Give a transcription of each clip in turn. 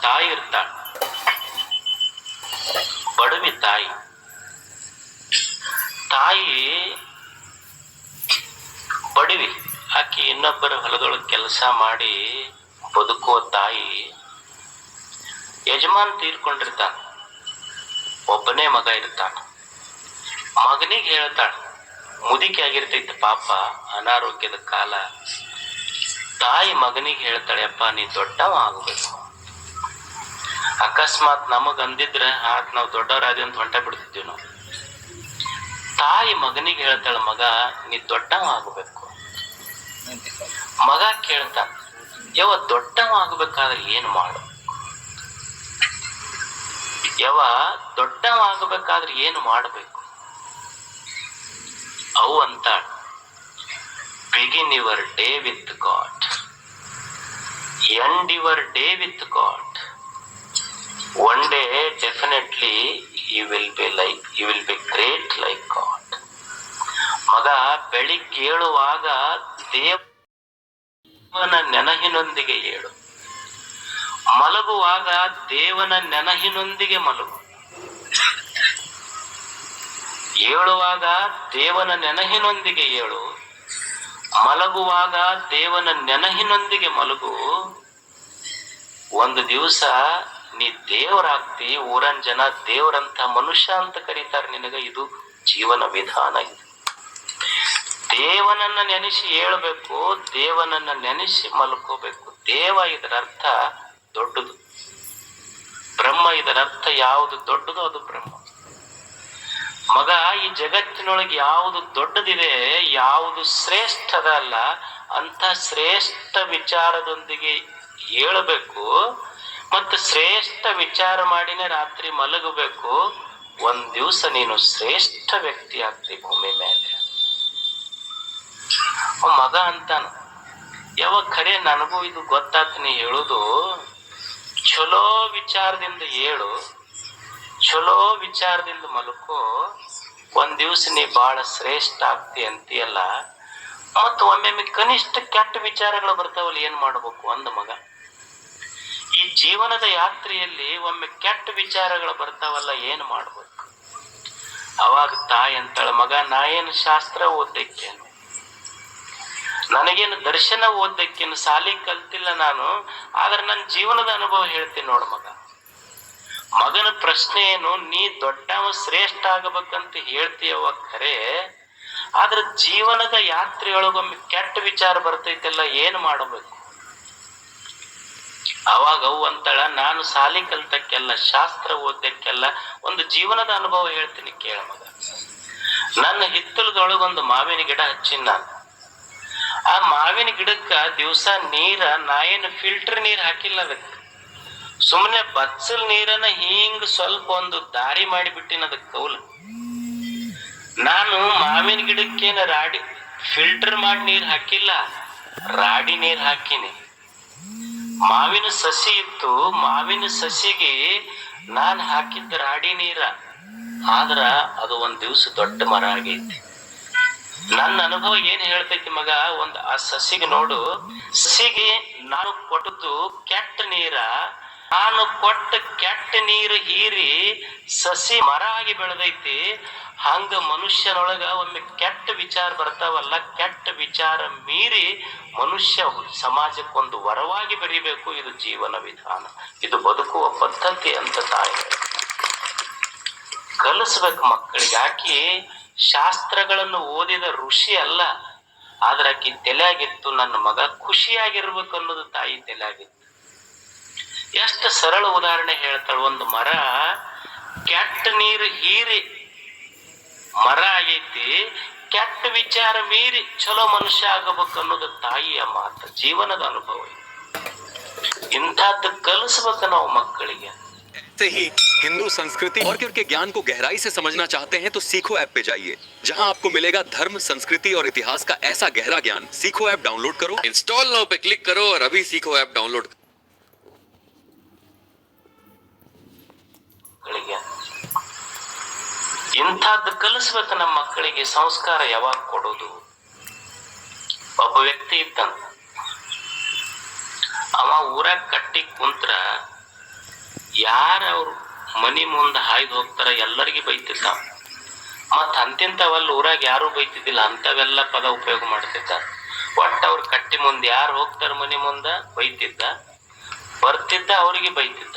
ತಾಯಿ ಇರ್ತಾಳ, ಬಡವಿ ತಾಯಿ. ತಾಯಿ ಬಡವಿ, ಆಕಿ ಇನ್ನೊಬ್ಬರ ಹೊಲದೊಳಗೆ ಕೆಲಸ ಮಾಡಿ ಬದುಕುವ ತಾಯಿ. ಯಜಮಾನ್ ತೀರ್ಕೊಂಡಿರ್ತಾನ, ಒಬ್ಬನೇ ಮಗ ಇರ್ತಾನ. ಮಗನಿಗೆ ಹೇಳ್ತಾಳ, ಮುದುಕಿ ಆಗಿರ್ತೈತಿ ಪಾಪ, ಅನಾರೋಗ್ಯದ ಕಾಲ. ತಾಯಿ ಮಗನಿಗೆ ಹೇಳ್ತಾಳೆ, ಅಪ್ಪ ನೀ ದೊಡ್ಡವ ಆಗ್ಬೇಕು. ಅಕಸ್ಮಾತ್ ನಮಗ್ ಅಂದಿದ್ರೆ ನಾವು ದೊಡ್ಡವರಾದಿ ಅಂತ ಹೊಂಟ ಬಿಡ್ತಿದ್ವಿ ನಾವು. ತಾಯಿ ಮಗನಿಗೆ ಹೇಳ್ತಾಳ, ಮಗ ನೀ ದೊಡ್ಡವ ಆಗ್ಬೇಕು. ಮಗ ಕೇಳ್ತಾನ, ಯವ ದೊಡ್ಡವ ಆಗ್ಬೇಕಾದ್ರೆ ಏನ್ ಮಾಡು, ಯವ ದೊಡ್ಡವ ಆಗ್ಬೇಕಾದ್ರೆ ಏನು ಮಾಡಬೇಕು? ಅವು ಅಂತಾಳ, begin your day with God, end your day with God. One day definitely you will be great like God. ಮಗ ಬೆಳಿಗ್ಗೆ ಏಳುವಾಗ ದೇವನ ನೆನಹಿನೊಂದಿಗೆ ಏಳು, ಮಲಗುವಾಗ ದೇವನ ನೆನಹಿನೊಂದಿಗೆ ಮಲಗು. ಏಳುವಾಗ ದೇವನ ನೆನಹಿನೊಂದಿಗೆ ಏಳು, ಮಲಗುವಾಗ ದೇವನ ನೆನಹಿನೊಂದಿಗೆ ಮಲಗು. ಒಂದು ದಿವಸ ನೀ ದೇವರಾಗ್ತಿ. ಊರನ್ ಜನ ದೇವರಂತ ಮನುಷ್ಯ ಅಂತ ಕರೀತಾರೆ ನಿನಗ. ಇದು ಜೀವನ ವಿಧಾನ. ಇದು ದೇವನನ್ನ ನೆನೆಸಿ ಏಳ್ಬೇಕು, ದೇವನನ್ನ ನೆನೆಸಿ ಮಲ್ಕೋಬೇಕು. ದೇವ ಇದರ ಅರ್ಥ ದೊಡ್ಡದು, ಬ್ರಹ್ಮ ಇದರ ಅರ್ಥ ಯಾವುದು ದೊಡ್ಡದು ಅದು ಬ್ರಹ್ಮ. ಮಗ ಈ ಜಗತ್ತಿನೊಳಗೆ ಯಾವುದು ದೊಡ್ಡದಿದೆ, ಯಾವುದು ಶ್ರೇಷ್ಠದ ಅಲ್ಲ ಅಂತ ಶ್ರೇಷ್ಠ ವಿಚಾರದೊಂದಿಗೆ ಏಳಬೇಕು. ಮತ್ತು ಶ್ರೇಷ್ಠ ವಿಚಾರ ಮಾಡಿನೇ ರಾತ್ರಿ ಮಲಗಬೇಕು. ಒಂದ್ ದಿವಸ ನೀನು ಶ್ರೇಷ್ಠ ವ್ಯಕ್ತಿ ಆಗ್ತಿ ಭೂಮಿ ಮೇಲೆ. ಮಗ ಅಂತಾನ, ಯಾವಾಗ ಖರೆ ನನಗೂ ಇದು ಗೊತ್ತಾತ್ ನೀ ಹೇಳುದು. ಚಲೋ ವಿಚಾರದಿಂದ ಏಳು, ಚಲೋ ವಿಚಾರದಿಂದ ಮಲಕೋ. ಒಂದ್ ದಿವ್ಸ ನೀ ಬಹಳ ಶ್ರೇಷ್ಠ ಆಗ್ತಿ ಅಂತೀಯಲ್ಲ. ಮತ್ತು ಒಮ್ಮೊಮ್ಮೆ ಕನಿಷ್ಠ ಕೆಟ್ಟ ವಿಚಾರಗಳು ಬರ್ತಾವಲ್ಲ, ಏನ್ ಮಾಡ್ಬೇಕು ಅಂದ ಮಗ. ಈ ಜೀವನದ ಯಾತ್ರೆಯಲ್ಲಿ ಒಮ್ಮೆ ಕೆಟ್ಟ ವಿಚಾರಗಳು ಬರ್ತಾವಲ್ಲ, ಏನ್ ಮಾಡ್ಬೇಕು? ಅವಾಗ ತಾಯಿ ಅಂತಾಳ, ಮಗ ನಾ ಏನು ಶಾಸ್ತ್ರ ಓದಕ್ಕೇನು, ನನಗೇನು ದರ್ಶನ ಓದಕ್ಕೇನು, ಸಾಲಿ ಕಲ್ತಿಲ್ಲ ನಾನು. ಆದ್ರೆ ನನ್ನ ಜೀವನದ ಅನುಭವ ಹೇಳ್ತೀನಿ ನೋಡು ಮಗ. ಮಗನ ಪ್ರಶ್ನೆ ಏನು, ನೀ ದೊಡ್ಡವ ಶ್ರೇಷ್ಠ ಆಗಬೇಕಂತ ಹೇಳ್ತೀಯವ ಖರೆ, ಆದ್ರೆ ಜೀವನದ ಯಾತ್ರೆಯೊಳಗೊಮ್ಮೆ ಕೆಟ್ಟ ವಿಚಾರ ಬರ್ತೈತೆಲ್ಲ, ಏನ್ ಮಾಡಬೇಕು? ಅವಾಗ ಅವು ಅಂತಾಳ, ನಾನು ಸಾಲಿ ಕಲ್ತಕ್ಕೆಲ್ಲ, ಶಾಸ್ತ್ರ ಓದಕ್ಕೆಲ್ಲ, ಒಂದು ಜೀವನದ ಅನುಭವ ಹೇಳ್ತೀನಿ ಕೇಳ ಮಗ. ನನ್ನ ಹಿತ್ತಲದೊಳಗೊಂದು ಮಾವಿನ ಗಿಡ ಹಚ್ಚಿನ ನಾನು. ಆ ಮಾವಿನ ಗಿಡಕ್ಕ ದಿವಸ ನೀರ ನಾ ಏನು ಫಿಲ್ಟರ್ ನೀರ್ ಹಾಕಿಲ್ಲ, ಅದಕ್ಕೆ ಸುಮ್ಮನೆ ಬಚ್ಚಲ್ ನೀರನ್ನ ಹಿಂಗ್ ಸ್ವಲ್ಪ ಒಂದು ದಾರಿ ಮಾಡಿಬಿಟ್ಟಿನ ಅದಕ್ಕೆ ಕೌಲ. ನಾನು ಮಾವಿನ ಗಿಡಕ್ಕೇನ ರಾಡಿ ಫಿಲ್ಟರ್ ಮಾಡಿ ನೀರ್ ಹಾಕಿಲ್ಲ, ರಾಡಿ ನೀರ್ ಹಾಕಿನಿ. ಮಾವಿನ ಸಸಿ ಇತ್ತು, ಮಾವಿನ ಸಸಿಗೆ ನಾನ್ ಹಾಕಿದ್ದ ರಾಡಿ ನೀರ. ಆದ್ರ ಅದು ಒಂದ್ ದಿವ್ಸ ದೊಡ್ಡ ಮರ ಆಗೈತಿ. ನನ್ನ ಅನುಭವ ಏನ್ ಹೇಳ್ತೈತಿ ಮಗ, ಆ ಸಸಿಗೆ ನೋಡು, ಸಸಿಗೆ ನಾನು ಕೊಟ್ಟದ್ದು ಕೆಟ್ಟ ನೀರ, ನಾನು ಕೊಟ್ಟ ಕೆಟ್ಟ ನೀರು ಹೀರಿ ಸಸಿ ಮರ ಆಗಿ ಬೆಳೆದೈತಿ. ಹಂಗ ಮನುಷ್ಯನೊಳಗ ಒಮ್ಮೆ ಕೆಟ್ಟ ವಿಚಾರ ಬರ್ತಾವಲ್ಲ, ಕೆಟ್ಟ ವಿಚಾರ ಮೀರಿ ಮನುಷ್ಯ ಸಮಾಜಕ್ಕೊಂದು ವರವಾಗಿ ಬೆರಿಬೇಕು. ಇದು ಜೀವನ ವಿಧಾನ, ಇದು ಬದುಕುವ ಪದ್ಧತಿ ಅಂತ ತಾಯಿ ಕಲಿಸ್ಬೇಕು ಮಕ್ಕಳಿಗೆ. ಆಕಿ ಶಾಸ್ತ್ರಗಳನ್ನು ಓದಿದ ಋಷಿ ಅಲ್ಲ, ಆದ್ರೆ ಆಕಿ ತಲೆಯಾಗಿತ್ತು, ನನ್ನ ಮಗ ಖುಷಿಯಾಗಿರ್ಬೇಕು ಅನ್ನೋದು ತಾಯಿ ತಲೆಯಾಗಿತ್ತು. ಎಷ್ಟು ಸರಳ ಉದಾಹರಣೆ ಹೇಳ್ತಾಳೆ. ಒಂದು ಮರ ಕೆಟ್ಟ ನೀರು ಹೀರಿ ಮರ ಆಗೈತಿ, ಕೆಟ್ಟ ವಿಚಾರ ಮೀರಿ ಚಲೋ ಮನುಷ್ಯ ಆಗಬೇಕು ಅನ್ನೋದು ತಾಯಿಯ ಮಾತು, ಜೀವನದ ಅನುಭವ. ಇಂಥದ್ದು ಕಲಿಸ್ಬೇಕು ನಾವು ಮಕ್ಕಳಿಗೆ. से ही हिंदू संस्कृति और के ज्ञान को गहराई से समझना चाहते हैं तो सीखो ऐप पे जाइए, जहां आपको मिलेगा धर्म, संस्कृति और इतिहास का ऐसा गहरा ज्ञान। सीखो ऐप डाउनलोड करो, इंस्टॉल नाउ पे क्लिक करो और अभी सीखो ऐप डाउनलोड। ಇಂಥದ್ದು ಕಲಿಸ್ಬೇಕು ನಮ್ಮ ಮಕ್ಕಳಿಗೆ. ಸಂಸ್ಕಾರ ಯಾವಾಗ ಕೊಡೋದು? ಒಬ್ಬ ವ್ಯಕ್ತಿ ಇದ್ದಂತ, ಅವ ಊರಾಗ ಕಟ್ಟಿ ಕುಂತ್ರ ಯಾರ ಅವ್ರು ಮನಿ ಮುಂದ ಹಾಯ್ದು ಹೋಗ್ತಾರ ಎಲ್ಲರಿಗೂ ಬೈತಿದ್ದ. ಮತ್ ಅಂತಿಂತವಲ್ಲ ಊರಾಗ ಯಾರು ಬೈತಿದ್ದಿಲ್ಲ, ಅಂತವೆಲ್ಲ ಪದ ಉಪಯೋಗ ಮಾಡ್ತಿದ್ದ. ಒಟ್ಟ ಅವ್ರ ಕಟ್ಟಿ ಮುಂದೆ ಯಾರು ಹೋಗ್ತಾರ ಮನಿ ಮುಂದ ಬೈತಿದ್ದ, ಬರ್ತಿದ್ದ ಅವ್ರಿಗೆ ಬೈತಿದ್ದ.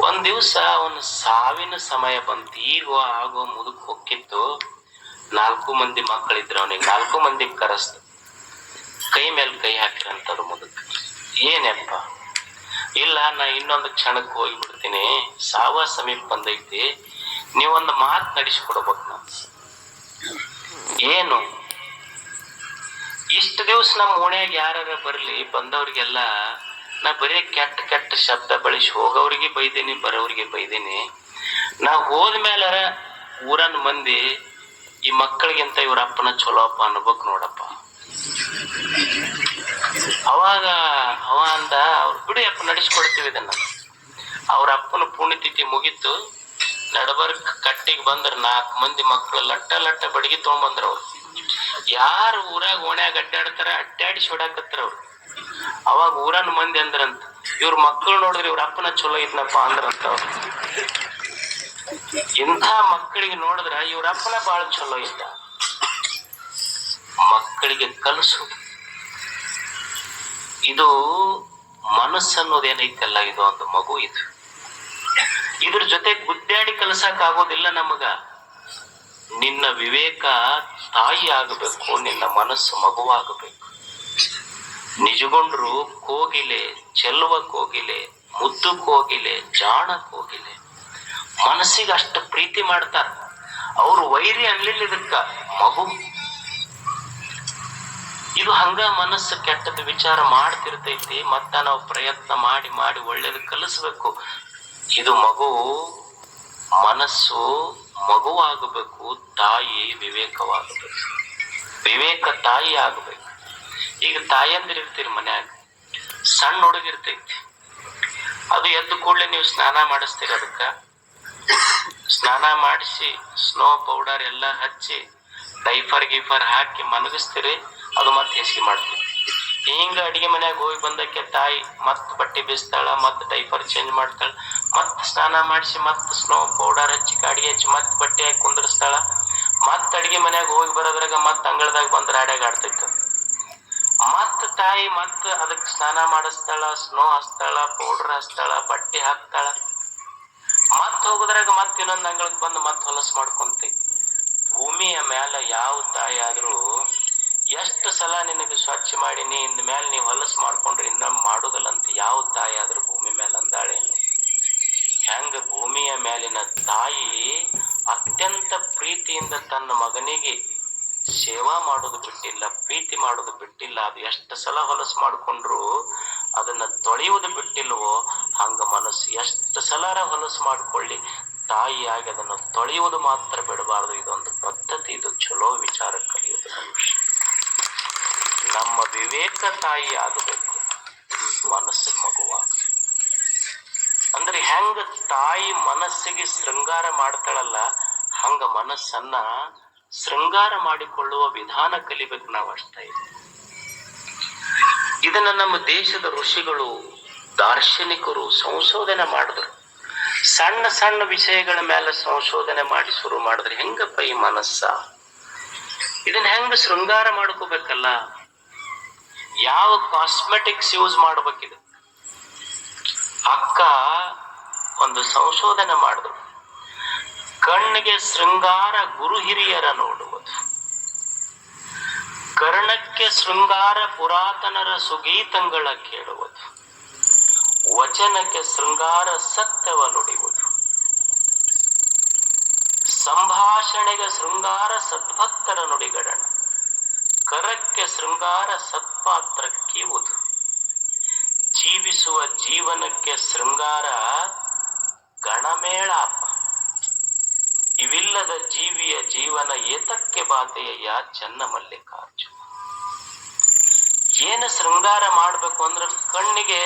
ಒಂದ್ ದಿವ್ಸ ಅವನ ಸಾವಿನ ಸಮಯ ಬಂತು. ಈಗ ಆಗೋ ಮುದುಕ್ ಹೊಕ್ಕಿತ್ತು. 4 ಮಂದಿ ಮಕ್ಕಳಿದ್ರು ಅವನಿಗೆ. 4 ಮಂದಿ ಕರೆಸ್ತ ಕೈ ಮೇಲೆ ಕೈ ಹಾಕಿರಂತವ್ರು ಮುದುಕ್. ಏನಪ್ಪ? ಇಲ್ಲ, ನಾ ಇನ್ನೊಂದು ಕ್ಷಣಕ್ಕೆ ಹೋಗ್ಬಿಡ್ತೀನಿ, ಸಾವ ಸಮೀಪ ಬಂದೈತಿ, ನೀವೊಂದು ಮಾತು ನಡೆಸಿಕೊಡ್ಬೇಕು. ನಾ ಏನು? ಇಷ್ಟ ದಿವ್ಸ ನಮ್ಮ ಓಣ್ಯಾಗ ಯಾರ ಬರ್ಲಿ ಬಂದವ್ರಿಗೆಲ್ಲ ನಾ ಬರೀ ಕೆಟ್ಟ ಕೆಟ್ಟ ಶಬ್ದ ಬಳಸಿ ಹೋಗೋವ್ರಿಗೆ ಬೈದೀನಿ, ಬರೋವ್ರಿಗೆ ಬೈದೀನಿ. ನಾ ಹೋದ್ಮೇಲಾರ ಊರನ್ ಮಂದಿ ಈ ಮಕ್ಕಳಿಗಿಂತ ಇವ್ರ ಅಪ್ಪನ ಚಲೋ ಅಪ್ಪ ಅನ್ಬೇಕು ನೋಡಪ್ಪ. ಅವಾಗ ಅವ ಅಂದ, ಅವ್ರು ಬಿಡಿ ಅಪ್ಪ, ನಡೆಸ್ಕೊಡ್ತೀವಿ ಇದನ್ನ. ಅವ್ರ ಅಪ್ಪನ ಪುಣ್ಯತಿಥಿ ಮುಗೀತು. ನಡಬರ್ಕ್ ಕಟ್ಟಿಗೆ ಬಂದ್ರ 4 ಮಂದಿ ಮಕ್ಕಳು ಲಟ್ಟ ಲಟ್ಟ ಬಡಗಿ ತಗೊಂಡ್ಬಂದ್ರ. ಅವ್ರು ಯಾರು ಊರಾಗ ಓಣ್ಯಾಗ ಅಡ್ಡಾಡ್ತಾರ ಅಡ್ಡಾಡಿಸಿ ಹೊಡಾಕತ್ರ ಅವ್ರು. ಅವಾಗ ಊರನ್ ಮಂದಿ ಅಂದ್ರಂತ, ಇವ್ರ ಮಕ್ಕಳು ನೋಡಿದ್ರೆ ಇವ್ರ ಅಪ್ಪನ ಚಲೋ ಇದ್ನಪ್ಪ ಅಂದ್ರಂತ. ಅವ್ರು ಇಂಥ ಮಕ್ಕಳಿಗೆ ನೋಡಿದ್ರ ಇವ್ರ ಅಪ್ಪನ ಬಾಳ ಚಲೋ ಇದ್ದ. ಮಕ್ಕಳಿಗೆ ಕಲಿಸು. ಇದು ಮನಸ್ಸನ್ನೋದೇನೈತಲ್ಲ, ಇದು ಒಂದು ಮಗು. ಇದು ಇದ್ರ ಜೊತೆ ಗುದ್ದಾಡಿ ಕಲಸಕ್ ಆಗೋದಿಲ್ಲ ನಮಗ. ನಿನ್ನ ವಿವೇಕ ತಾಯಿ ಆಗಬೇಕು, ನಿನ್ನ ಮನಸ್ಸು ಮಗುವಾಗಬೇಕು. ನಿಜಗೊಂಡ್ರು ಕೋಗಿಲೆ, ಚೆಲ್ಲುವ ಕೋಗಿಲೆ, ಮುದ್ದು ಕೋಗಿಲೆ, ಜಾಣ ಕೋಗಿಲೆ ಮನಸ್ಸಿಗೆ ಅಷ್ಟು ಪ್ರೀತಿ ಮಾಡ್ತಾರ. ಅವ್ರು ವೈರಿ ಅನ್ಲಿಲ್ಲ ಇದಕ್ಕ, ಮಗು. ಇದು ಹಂಗ ಮನಸ್ಸು ಕೆಟ್ಟದ ವಿಚಾರ ಮಾಡ್ತಿರ್ತೈತಿ. ಮತ್ತ ನಾವು ಪ್ರಯತ್ನ ಮಾಡಿ ಮಾಡಿ ಒಳ್ಳೇದು ಕಲಿಸ್ಬೇಕು. ಇದು ಮಗು, ಮನಸ್ಸು ಮಗುವಾಗಬೇಕು, ತಾಯಿ ವಿವೇಕವಾಗಬೇಕು. ವಿವೇಕ ತಾಯಿ ಆಗಬೇಕು. ಈಗ ತಾಯಂದಿರ್ ಇರ್ತೀರಿ ಮನ್ಯಾಗ, ಸಣ್ಣ ಹುಡುಗಿರ್ತೈತಿ. ಅದು ಎದ್ದು ಕೂಡಲೇ ನೀವು ಸ್ನಾನ ಮಾಡಿಸ್ತೀರಿ. ಅದಕ್ಕ ಸ್ನಾನ ಮಾಡಿಸಿ ಸ್ನೋ ಪೌಡರ್ ಎಲ್ಲ ಹಚ್ಚಿ ಡೈಫರ್ ಗೀಫರ್ ಹಾಕಿ ಮನಗಿಸ್ತೀರಿ. ಅದು ಮತ್ತೆ ಹೆಸಿಗೆ ಮಾಡ್ತೀವಿ. ಹಿಂಗ ಅಡಿಗೆ ಮನ್ಯಾಗ ಹೋಗಿ ಬಂದಕ್ಕೆ ತಾಯಿ ಮತ್ ಬಟ್ಟೆ ಬೀಸ್ತಾಳ, ಮತ್ ಡೈಫರ್ ಚೇಂಜ್ ಮಾಡ್ತಾಳ, ಮತ್ ಸ್ನಾನ ಮಾಡಿಸಿ ಮತ್ ಸ್ನೋ ಪೌಡರ್ ಹಚ್ಚಿ ಅಡಿಗೆ ಹಚ್ಚಿ ಮತ್ ಬಟ್ಟೆ ಹಾಕಿ ಕುಂದರ್ಸ್ತಾಳ. ಮತ್ ಅಡಿಗೆ ಮನ್ಯಾಗ ಹೋಗಿ ಬರೋದ್ರಾಗ ಮತ್ ಅಂಗಳದಾಗ ಬಂದ್ ರಾಡ್ಯಾಗ ಆಡ್ತೈತ. ಮತ್ ತಾಯಿ ಮತ್ ಅದಕ್ ಸ್ನಾನ ಮಾಡಿಸ್ತಾಳ, ಸ್ನೋ ಹಚ್ತಾಳ, ಪೌಡರ್ ಹಚ್ತಾಳ, ಬಟ್ಟೆ ಹಾಕ್ತಾಳ. ಮತ್ ಹೋಗೋದ್ರಾಗ ಮತ್ ಇನ್ನೊಂದ್ ಅಂಗಳಕ್ ಬಂದು ಮತ್ ಹೊಲಸು ಮಾಡ್ಕೊಂತೈತಿ. ಭೂಮಿಯ ಮ್ಯಾಲ ಯಾವ ತಾಯಿ ಆದ್ರೂ ಎಷ್ಟು ಸಲ ನಿನಗೆ ಸ್ವಚ್ಛ ಮಾಡೀನಿ, ಇಂದ ಮೇಲೆ ನೀವು ಹೊಲಸು ಮಾಡ್ಕೊಂಡ್ರೆ ಇನ್ನ ಮಾಡುದಿಲ್ಲ ಅಂತ ಯಾವ ತಾಯಿ ಆದ್ರೂ ಭೂಮಿ ಮೇಲೆ ಅಂದಾಳೇನು? ಹೆಂಗ ಭೂಮಿಯ ಮೇಲಿನ ತಾಯಿ ಅತ್ಯಂತ ಪ್ರೀತಿಯಿಂದ ತನ್ನ ಮಗನಿಗೆ ಸೇವಾ ಮಾಡೋದು ಬಿಟ್ಟಿಲ್ಲ, ಪ್ರೀತಿ ಮಾಡೋದು ಬಿಟ್ಟಿಲ್ಲ. ಅದು ಎಷ್ಟು ಸಲ ಹೊಲಸು ಮಾಡ್ಕೊಂಡ್ರು ಅದನ್ನ ತೊಳೆಯುವುದು ಬಿಟ್ಟಿಲ್ವೋ, ಹಂಗ ಮನಸ್ಸು ಎಷ್ಟು ಸಲಾರ ಹೊಲಸು ಮಾಡ್ಕೊಳ್ಳಿ, ತಾಯಿಯಾಗಿ ಅದನ್ನು ತೊಳೆಯುವುದು ಮಾತ್ರ ಬಿಡಬಾರದು. ಇದೊಂದು ಪದ್ಧತಿ. ಇದು ಚಲೋ ವಿಚಾರ ಕಲಿಯೋದು ಮನುಷ್ಯ. ನಮ್ಮ ವಿವೇಕ ತಾಯಿ ಆಗಬೇಕು, ಮನಸ್ಸು ಮಗುವಾಗ. ಅಂದ್ರೆ ಹೆಂಗ ತಾಯಿ ಮನಸ್ಸಿಗೆ ಶೃಂಗಾರ ಮಾಡ್ತಾಳಲ್ಲ, ಹಂಗ ಮನಸ್ಸನ್ನ ಶೃಂಗಾರ ಮಾಡಿಕೊಳ್ಳುವ ವಿಧಾನ ಕಲಿಬೇಕು ನಾವು. ಅಷ್ಟೇ. ಇದನ್ನ ನಮ್ಮ ದೇಶದ ಋಷಿಗಳು, ದಾರ್ಶನಿಕರು ಸಂಶೋಧನೆ ಮಾಡಿದ್ರು. ಸಣ್ಣ ಸಣ್ಣ ವಿಷಯಗಳ ಮೇಲೆ ಸಂಶೋಧನೆ ಮಾಡಿ ಶುರು ಮಾಡಿದ್ರೆ ಹೆಂಗಪ್ಪ ಈ ಮನಸ್ಸ, ಇದನ್ನ ಹೆಂಗ ಶೃಂಗಾರ ಮಾಡ್ಕೋಬೇಕಲ್ಲ, ಯಾವ ಕಾಸ್ಮೆಟಿಕ್ಸ್ ಯೂಸ್ ಮಾಡ್ಬೇಕಿದೆ. ಅಕ್ಕ ಒಂದು ಸಂಶೋಧನೆ ಮಾಡಿದ್ರು. ಕಣ್ಣಿಗೆ ಶೃಂಗಾರ ಗುರು ಹಿರಿಯರ ನೋಡುವುದು, ಕರ್ಣಕ್ಕೆ ಶೃಂಗಾರ ಪುರಾತನರ ಸುಗೀತಂಗಳ ಕೇಳುವುದು, ವಚನಕ್ಕೆ ಶೃಂಗಾರ ಸತ್ಯವ ನುಡಿಯುವುದು, ಸಂಭಾಷಣೆಗೆ ಶೃಂಗಾರ ಸದ್ಭಕ್ತರ ನುಡಿಗಡಣ, ಕರಕ್ಕೆ ಶೃಂಗಾರ ಸತ್ಪಾತ್ರ ಕೀವುದು, ಜೀವಿಸುವ ಜೀವನಕ್ಕೆ ಶೃಂಗಾರ ಗಣಮೇಳಾಪ, ಇವಿಲ್ಲದ ಜೀವಿಯ ಜೀವನ ಏತಕ್ಕೆ ಬಾತೆಯ ಚನ್ನ ಮಲ್ಲಿಕಾರ್ಜುನ. ಏನು ಶೃಂಗಾರ ಮಾಡ್ಬೇಕು ಅಂದ್ರೆ ಕಣ್ಣಿಗೆ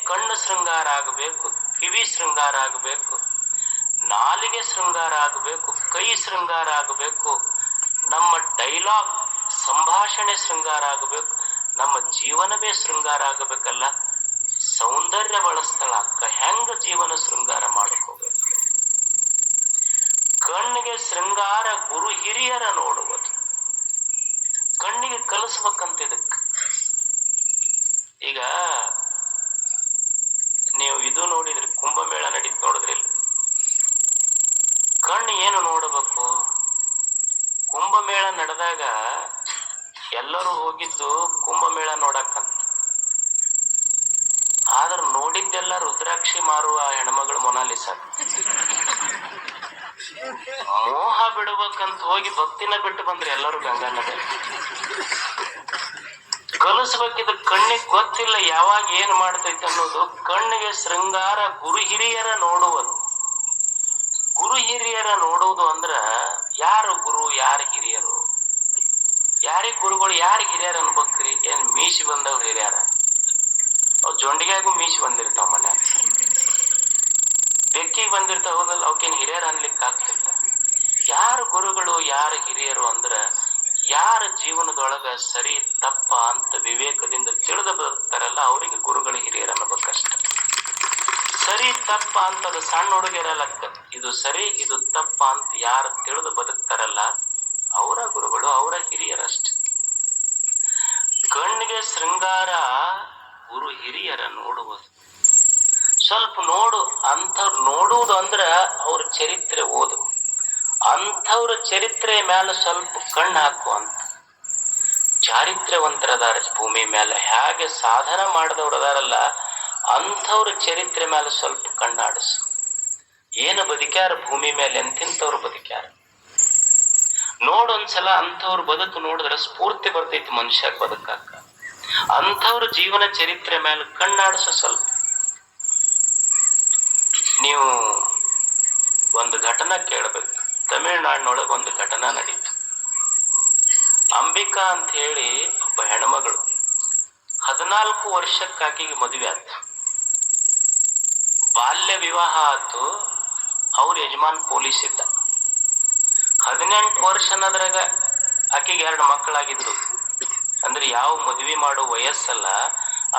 ಕಣ್ಣು ಶೃಂಗಾರ ಆಗಬೇಕು, ಕಿವಿ ಶೃಂಗಾರ ಆಗಬೇಕು, ನಾಲಿಗೆ ಶೃಂಗಾರ ಆಗಬೇಕು, ಕೈ ಶೃಂಗಾರ ಆಗಬೇಕು, ನಮ್ಮ ಡೈಲಾಗ್ ಸಂಭಾಷಣೆ ಶೃಂಗಾರ ಆಗಬೇಕು, ನಮ್ಮ ಜೀವನವೇ ಶೃಂಗಾರ ಆಗಬೇಕಲ್ಲ. ಸೌಂದರ್ಯ ಬಳಸ್ತಾಳ ಅಕ್ಕ. ಹೆಂಗ ಜೀವನ ಶೃಂಗಾರ ಮಾಡ್ಕೋಬೇಕು? ಕಣ್ಣಿಗೆ ಶೃಂಗಾರ ಗುರು ಹಿರಿಯರ ನೋಡುವುದು. ಕಣ್ಣಿಗೆ ಕಲಿಸ್ಬೇಕಂತ ಇದಕ್ಕ. ಈಗ ನೀವು ಇದು ನೋಡಿದ್ರಿ, ಕುಂಭಮೇಳ ನಡೀತ್ ನೋಡಿದ್ರಿ. ಕಣ್ಣು ಏನು ನೋಡಬೇಕು? ಕುಂಭಮೇಳ ನಡೆದಾಗ ಎಲ್ಲರೂ ಹೋಗಿದ್ದು ಕುಂಭಮೇಳ ನೋಡಕ್ಕಂತ. ಆದ್ರ ನೋಡಿದ್ದೆಲ್ಲ ರುದ್ರಾಕ್ಷಿ ಮಾರುವ ಹೆಣ್ಮಗಳು ಮೊನಾಲಿಸ. ಮೋಹ ಬಿಡ್ಬೇಕಂತ ಹೋಗಿ ಭಕ್ತಿನ ಬಿಟ್ಟು ಬಂದ್ರೆ ಎಲ್ಲರೂ ಗಂಗಾ ನದಿ. ಕಲಿಸ್ಬೇಕಿದ ಕಣ್ಣಿಗೆ ಗೊತ್ತಿಲ್ಲ ಯಾವಾಗ ಏನ್ ಮಾಡ್ತೈತೆ ಅನ್ನೋದು. ಕಣ್ಣಿಗೆ ಶೃಂಗಾರ ಗುರು ಹಿರಿಯರ ನೋಡುವುದು. ಗುರು ಹಿರಿಯರ ನೋಡುವುದು ಅಂದ್ರ ಯಾರು ಗುರು ಯಾರು ಹಿರಿಯರು? ಯಾರಿಗ್ ಗುರುಗಳು ಯಾರಿಗ್ ಹಿರಿಯರ್ ಅನ್ಬೇಕ್ರಿ? ಏನ್ ಮೀಸಿ ಬಂದವ್ರು ಹಿರಿಯರ? ಅವ್ ಜೊಂಡಿಗ್ಯಾಗೂ ಮೀಸಿ ಬಂದಿರ್ತಾವ, ಮನ್ಯಾಗ ಬೆಕ್ಕಿಗೆ ಬಂದಿರ್ತಾವ, ಹೋಗಲ್ಲ ಅವಕ್ಕೇನ್ ಹಿರಿಯರ್ ಅನ್ಲಿಕ್ಕೆ ಆಗ್ತಿಲ್ಲ. ಯಾರು ಗುರುಗಳು ಯಾರು ಹಿರಿಯರು ಅಂದ್ರ ಯಾರ ಜೀವನದೊಳಗ ಸರಿ ತಪ್ಪ ಅಂತ ವಿವೇಕದಿಂದ ತಿಳಿದು ಬದುಕ್ತಾರಲ್ಲ ಅವರಿಗೆ ಗುರುಗಳು ಹಿರಿಯರು ಅನ್ನಬೇಕಷ್ಟ. ಸರಿ ತಪ್ಪ ಅಂತ ಅದು ಸಣ್ಣ ಹುಡುಗಿರಲಕ್ಕ, ಇದು ಸರಿ ಇದು ತಪ್ಪ ಅಂತ ಯಾರು ತಿಳಿದು ಬದುಕ್ತಾರಲ್ಲ ಅವರ ಗುರುಗಳು, ಅವರ ಹಿರಿಯರಷ್ಟೆ. ಕಣ್ಣಿಗೆ ಶೃಂಗಾರ ಗುರು ಹಿರಿಯರ ನೋಡುವುದು. ಸ್ವಲ್ಪ ನೋಡು, ಅಂಥವ್ರು ನೋಡುವುದು ಅಂದ್ರ ಅವ್ರ ಚರಿತ್ರೆ ಓದು. ಅಂಥವ್ರ ಚರಿತ್ರೆ ಮೇಲೆ ಸ್ವಲ್ಪ ಕಣ್ಣು ಹಾಕು ಅಂತ. ಚಾರಿತ್ರ್ಯವಂತರದಾರ ಭೂಮಿ ಮೇಲೆ, ಹೇಗೆ ಸಾಧನ ಮಾಡಿದವ್ರು ಅದಾರಲ್ಲ ಅಂಥವ್ರ ಚರಿತ್ರೆ ಮೇಲೆ ಸ್ವಲ್ಪ ಕಣ್ಣಾಡಿಸು. ಏನು ಬದುಕ್ಯಾರ ಭೂಮಿ ಮೇಲೆ, ಎಂತಿಂತವ್ರು ಬದುಕ್ಯಾರ ನೋಡೊಂದ್ಸಲ. ಅಂಥವ್ರ ಬದುಕು ನೋಡಿದ್ರೆ ಸ್ಫೂರ್ತಿ ಬರ್ತೈತಿ ಮನುಷ್ಯ ಬದುಕಾಕ. ಅಂಥವ್ರ ಜೀವನ ಚರಿತ್ರೆ ಮೇಲೆ ಕಣ್ಣಾಡಿಸು ಸ್ವಲ್ಪ. ನೀವು ಒಂದು ಘಟನಾ ಕೇಳಬೇಕು. ತಮಿಳುನಾಡಿನೊಳಗೆ ಒಂದು ಘಟನಾ ನಡೀತು. ಅಂಬಿಕಾ ಅಂತ ಹೇಳಿ ಒಬ್ಬ ಹೆಣ್ಮಗಳು 14 ವರ್ಷಕ್ಕೆ ಆಕೆಗೆ ಮದುವೆ ಆಯ್ತು. ಬಾಲ್ಯ ವಿವಾಹ ಆಯ್ತು. ಅವ್ರ ಯಜಮಾನ್ ಪೊಲೀಸ್ ಇದ್ದ. 18 ವರ್ಷ ಅನ್ನೋದ್ರಾಗ ಆಕೆಗೆ 2 ಮಕ್ಕಳಾಗಿದ್ದು. ಅಂದ್ರೆ ಯಾವ ಮದುವೆ ಮಾಡೋ ವಯಸ್ಸಲ್ಲ,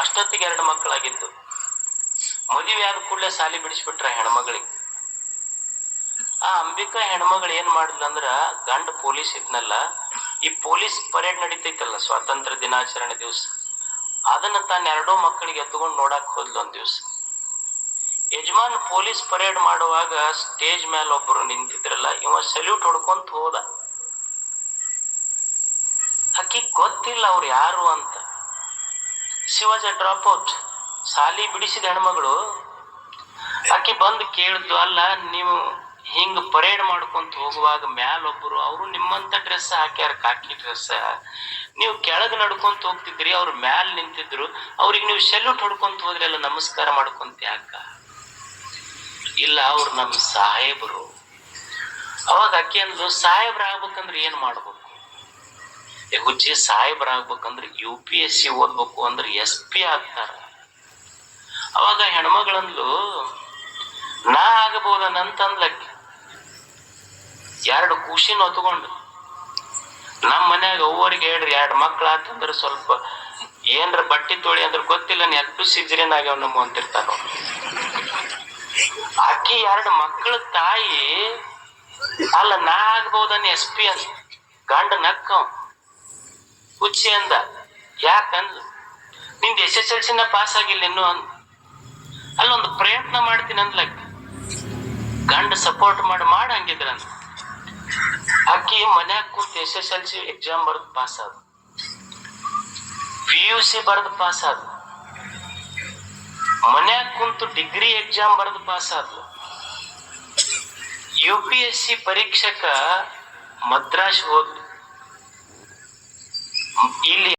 ಅಷ್ಟೊತ್ತಿಗೆ 2 ಮಕ್ಕಳಾಗಿದ್ದು. ಮದುವೆ ಆದ ಕೂಡಲೇ ಸಾಲಿ ಬಿಡಿಸ್ಬಿಟ್ರ ಹೆಣ್ಮಗಳಿಗೆ. ಆ ಅಂಬಿಕಾ ಹೆಣ್ಮಗಳು ಏನ್ ಮಾಡಿದ್ಲಂದ್ರ, ಗಂಡ ಪೊಲೀಸ್ ಇದ್ನಲ್ಲ, ಈ ಪೊಲೀಸ್ ಪರೇಡ್ ನಡೀತೈತಲ್ಲ ಸ್ವಾತಂತ್ರ್ಯ ದಿನಾಚರಣೆ ದಿವಸ, ಅದನ್ನ ತಾನು 2 ಮಕ್ಕಳಿಗೆ ಎತ್ಕೊಂಡು ನೋಡಕ್ ಹೋದ್ಲು ಒಂದ್ ದಿವ್ಸ. ಯಜಮಾನ್ ಪೊಲೀಸ್ ಪರೇಡ್ ಮಾಡುವಾಗ ಸ್ಟೇಜ್ ಮೇಲೆ ಒಬ್ರು ನಿಂತಿದ್ರಲ್ಲ, ಇವ ಸಲ್ಯೂಟ್ ಹೊಡ್ಕೊಂತ ಹೋದ. ಆಕಿ ಗೊತ್ತಿಲ್ಲ ಅವ್ರು ಯಾರು ಅಂತ. She was A drop out, ಸಾಲಿ ಬಿಡಿಸಿದ ಹೆಣ್ಮಗಳು. ಆಕಿ ಬಂದು ಕೇಳಿದ್ಲು, ಅಲ್ಲ ನೀವು ಹಿಂಗ್ ಪರೇಡ್ ಮಾಡ್ಕೊಂತ ಹೋಗುವಾಗ ಮ್ಯಾಲೊಬ್ರು ಅವರು ನಿಮ್ಮಂತ ಡ್ರೆಸ್ ಹಾಕ್ಯಾರ, ಕಾಕಿ ಡ್ರೆಸ್, ನೀವು ಕೆಳಗ್ ನಡ್ಕೊಂತ ಹೋಗ್ತಿದ್ರಿ, ಅವ್ರು ಮ್ಯಾಲ್ ನಿಂತಿದ್ರು, ಅವ್ರಿಗೆ ನೀವು ಸೆಲ್ಯೂಟ್ ಹೊಡ್ಕೊಂತ ಹೋದ್ರಿ ಅಲ್ಲ, ನಮಸ್ಕಾರ ಮಾಡ್ಕೊಂತ ಯಾಕ? ಇಲ್ಲ ಅವ್ರು ನಮ್ ಸಾಹೇಬರು. ಅವಾಗ ಅಕ್ಕಿ ಅಂದ್ಲು, ಸಾಹೇಬ್ರ ಆಗ್ಬೇಕಂದ್ರೆ ಏನ್ ಮಾಡ್ಬೇಕು? ಹುಚ್ಚಿ, ಸಾಹೇಬ್ರ ಆಗ್ಬೇಕಂದ್ರೆ UPSC ಓದ್ಬೇಕು, ಅಂದ್ರೆ SP ಆಗ್ತಾರ. ಅವಾಗ ಹೆಣ್ಮಗಳಂದ್ಲು, ನಾ ಆಗಬಹುದನಂತಂದ್ಲಕ್ಕಿ. 2 ಖುಷಿನ ಹೊತ್ಕೊಂಡು, ನಮ್ ಮನ್ಯಾಗ ಅವ್ವರಿಗೆ ಹೇಳ್ರಿ 2 ಮಕ್ಳ ಆತಂದ್ರ ಸ್ವಲ್ಪ ಏನ್ರ ಬಟ್ಟಿ ತೊಳಿ ಅಂದ್ರೆ ಗೊತ್ತಿಲ್ಲ, ನೆಟ್ಟು ಸಿಜ್ರಿನ್ ಆಗ್ಯಾವ ನಮ್ಮ ಅಂತಿರ್ತಾರ. ಆಕಿ 2 ಮಕ್ಕಳ ತಾಯಿ, ಅಲ್ಲ ನಾ ಆಗ್ಬಹುದನ್ SP ಅಂತ. ಗಂಡ ನಕ್ಕ, ಹುಚ್ಚಿ ಅಂದ. ಯಾಕಂದ್, ನಿಂದ SSLC ಪಾಸ್ ಆಗಿಲ್ಲ ಇನ್ನು ಅಂದ್. ಅಲ್ಲೊಂದು ಪ್ರಯತ್ನ ಮಾಡ್ತೀನಿ ಅಂದ್ಲಕ್ಕಿ. ಗಂಡ ಸಪೋರ್ಟ್ ಮಾಡಿ ಹಂಗಿದ್ರಂತ. ಆಕಿ ಮನ್ಯಾಗ ಕೂತ್ SSLC ಎಕ್ಸಾಮ್ ಬರೆದು ಪಾಸ್ ಆದ, PUC ಬರೆದು ಪಾಸ್ ಆದ, ಮನ್ಯಾಗ ಕುಂತು ಡಿಗ್ರಿ ಎಕ್ಸಾಮ್ ಬರೆದು ಪಾಸ್ ಆದ್ಲು. UPSC ಪರೀಕ್ಷಕ ಮದ್ರಾಸ್ ಹೋದ್ಲು. ಇಲ್ಲಿ